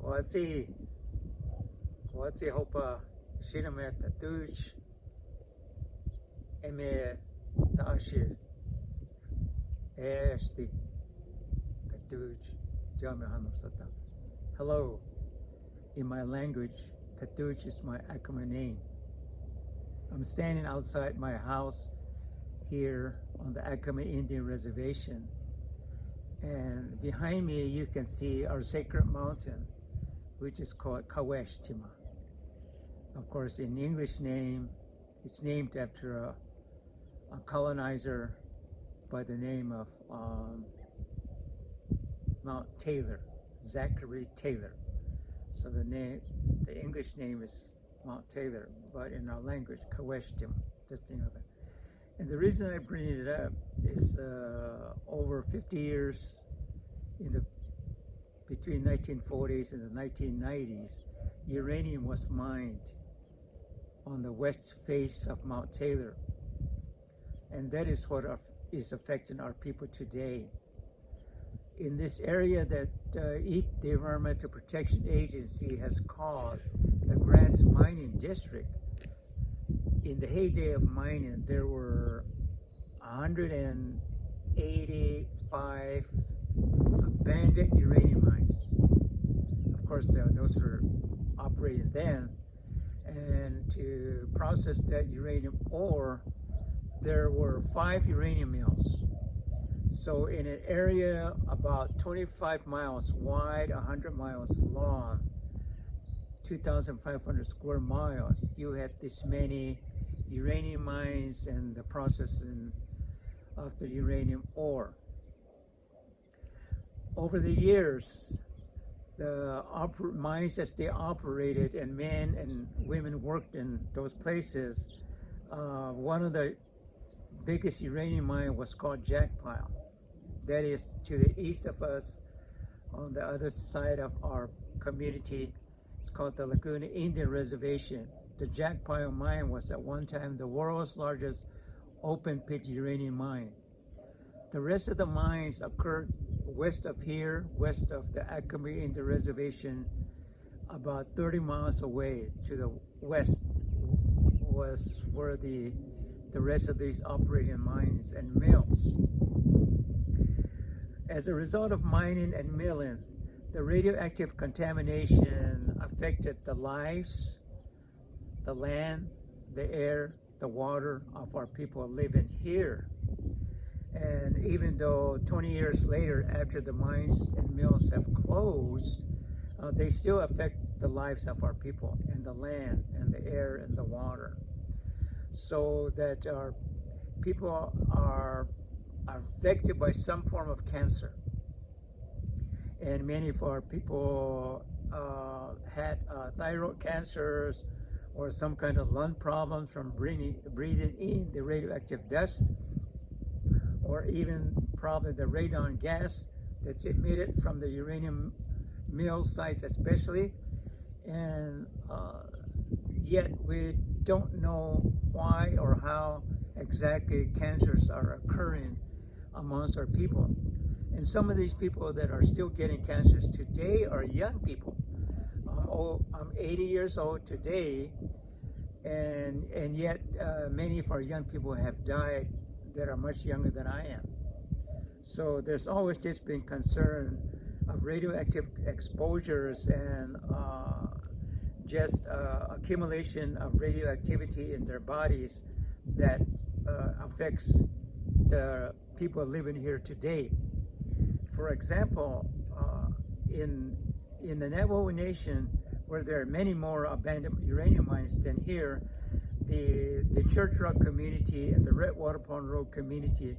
What's hopa Shirame Petuuche Eme Tashi Esti Petuuche Jamahano Sata. Hello. In my language, Petuuche is my Acoma name. I'm standing outside my house here on the Acoma Indian Reservation. And behind me, you can see our sacred mountain, which is called Kaweshtima. Of course, in English name, it's named after a colonizer by the name of Mount Taylor, Zachary Taylor. So the English name is Mount Taylor, but in our language, Kaweshtima, just the name of it. And the reason I bring it up is over 50 years between 1940s and the 1990s, uranium was mined on the west face of Mount Taylor. And that is what is affecting our people today. In this area that the Environmental Protection Agency has called the Grants Mining District, in the heyday of mining, there were 185 abandoned uranium mines. Of course, those were operating then. And to process that uranium ore, there were 5 uranium mills. So in an area about 25 miles wide, 100 miles long, 2,500 square miles, you had this many uranium mines and the processing of the uranium ore. Over the years, the mines as they operated and men and women worked in those places, one of the biggest uranium mine was called Jackpile. That is to the east of us, on the other side of our community. It's called the Laguna Indian Reservation. The Jackpile mine was at one time the world's largest open pit uranium mine. The rest of the mines occurred west of here, west of the Acoma Indian Reservation, about 30 miles away. To the west was where the rest of these operating mines and mills. As a result of mining and milling, the radioactive contamination affected the lives, the land, the air, the water of our people living here. And even though 20 years later, after the mines and mills have closed, they still affect the lives of our people and the land and the air and the water. So that our people are affected by some form of cancer. And many of our people had thyroid cancers or some kind of lung problems from breathing in the radioactive dust, or even probably the radon gas that's emitted from the uranium mill sites especially. And yet we don't know why or how exactly cancers are occurring amongst our people. And some of these people that are still getting cancers today are young people. I'm 80 years old today, and yet many of our young people have died that are much younger than I am. So there's always just been concern of radioactive exposures and just accumulation of radioactivity in their bodies that affects the people living here today. For example, in the Navajo Nation, where there are many more abandoned uranium mines than here, the Church Rock community and the Redwater Pond Road community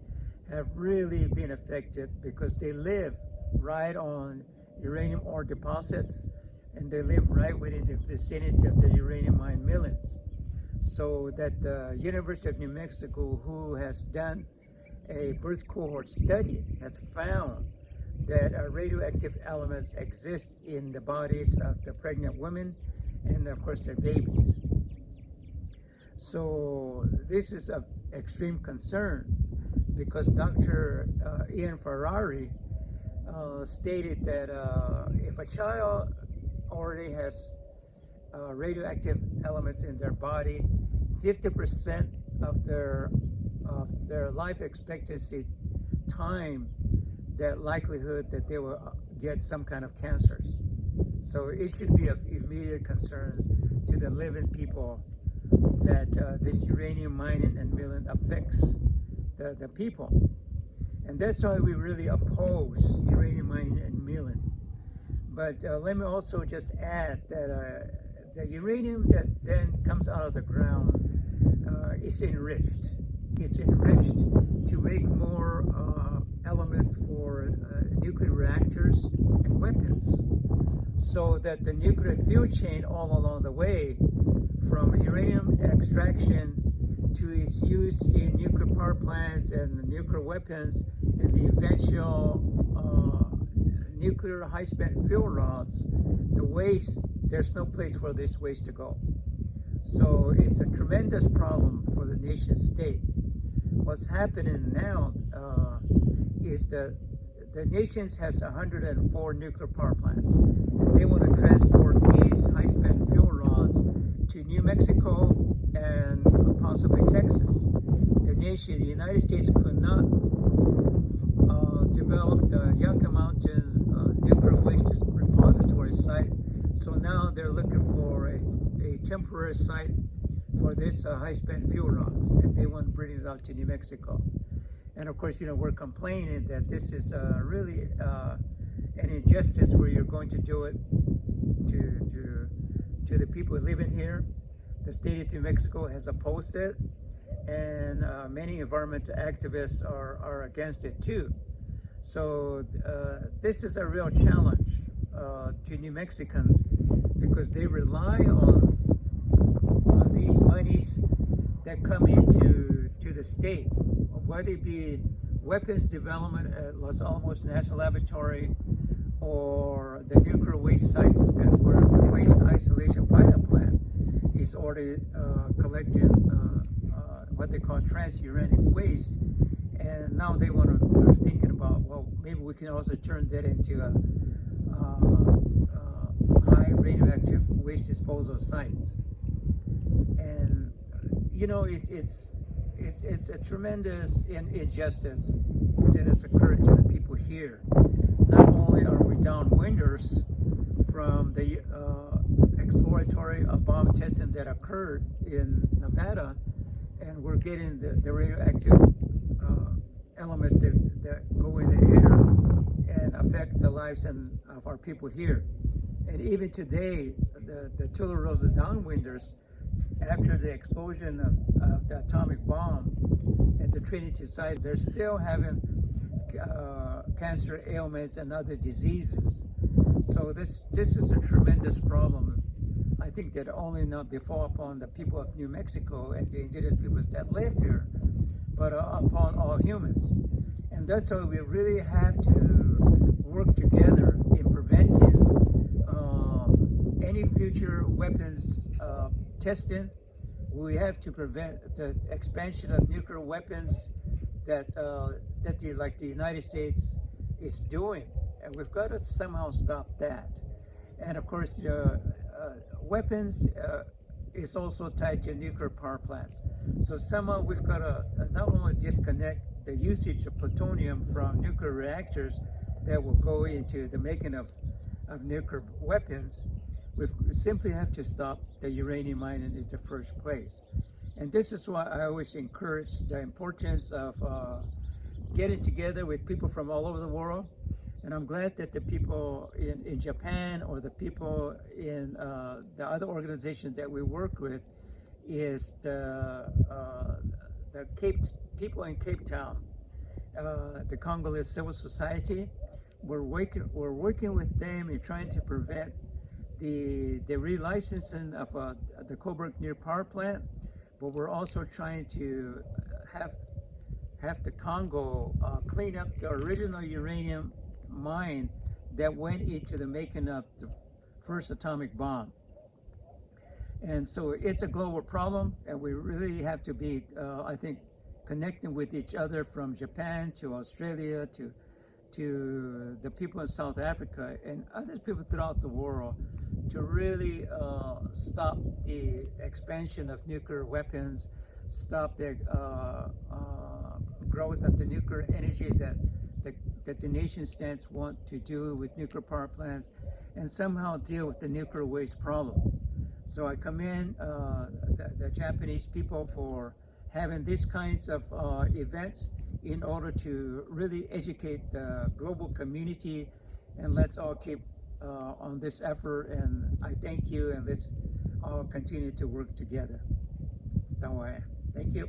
have really been affected because they live right on uranium ore deposits, and they live right within the vicinity of the uranium mine millings. So that the University of New Mexico, who has done a birth cohort study, has found that radioactive elements exist in the bodies of the pregnant women and of course their babies. So this is of extreme concern because Dr. Ian Ferrari stated that if a child already has radioactive elements in their body. 50% of their life expectancy time, that likelihood that they will get some kind of cancers. So it should be of immediate concern to the living people that this uranium mining and milling affects the people. And that's why we really oppose uranium mining and milling. But let me also just add that the uranium that then comes out of the ground is enriched. It's enriched to make more elements for nuclear reactors and weapons, so that the nuclear fuel chain all along the way, from uranium extraction to its use in nuclear power plants and nuclear weapons and the eventual nuclear high-spent fuel rods, the waste, there's no place for this waste to go. So it's a tremendous problem for the nation state. What's happening now is that the nation has 104 nuclear power plants, and they want to transport these high-spent fuel rods to New Mexico and possibly Texas. The United States could not develop the Yucca Mountain nuclear waste repository site, so now they're looking for a temporary site for this high-spent fuel rods, and they want to bring it out to New Mexico. And of course, we're complaining that this is really an injustice where you're going to do it to the people living here. The state of New Mexico has opposed it, and many environmental activists are against it too. So this is a real challenge to New Mexicans, because they rely on these monies that come into the state, whether it be weapons development at Los Alamos National Laboratory or the nuclear waste sites where the waste isolation pilot plant is already collecting what they call transuranic waste. And now they are thinking about, well, maybe we can also turn that into high radioactive waste disposal sites. And it's a tremendous injustice that has occurred to the people here. Not only are we downwinders from the exploratory bomb testing that occurred in Nevada, and we're getting the radioactive elements that go in the air and affect the lives of our people here. And even today, the Tularosa downwinders, after the explosion of the atomic bomb at the Trinity site, they're still having cancer ailments and other diseases. So this is a tremendous problem. I think that only not befall upon the people of New Mexico and the indigenous peoples that live here, but upon all humans. And that's why we really have to work together in preventing any future weapons testing. We have to prevent the expansion of nuclear weapons that the United States is doing, and we've got to somehow stop that. And of course, weapons is also tied to nuclear power plants. So somehow we've got to not only disconnect the usage of plutonium from nuclear reactors that will go into the making of nuclear weapons. We simply have to stop the uranium mining in the first place. And this is why I always encourage the importance of getting together with people from all over the world. And I'm glad that the people in Japan, or the people in the other organizations that we work with, is the people in Cape Town, the Congolese Civil Society. We're working with them in trying to prevent the relicensing of the Coburg Near Power Plant, but we're also trying to have the Congo clean up the original uranium mine that went into the making of the first atomic bomb. And so it's a global problem, and we really have to be, I think, connecting with each other, from Japan to Australia to the people in South Africa and other people throughout the world, to really stop the expansion of nuclear weapons, stop the growth of the nuclear energy that the nation states want to do with nuclear power plants, and somehow deal with the nuclear waste problem. So I commend the Japanese people for having these kinds of events in order to really educate the global community, and let's all keep on this effort, and I thank you, and let's all continue to work together. Thank you.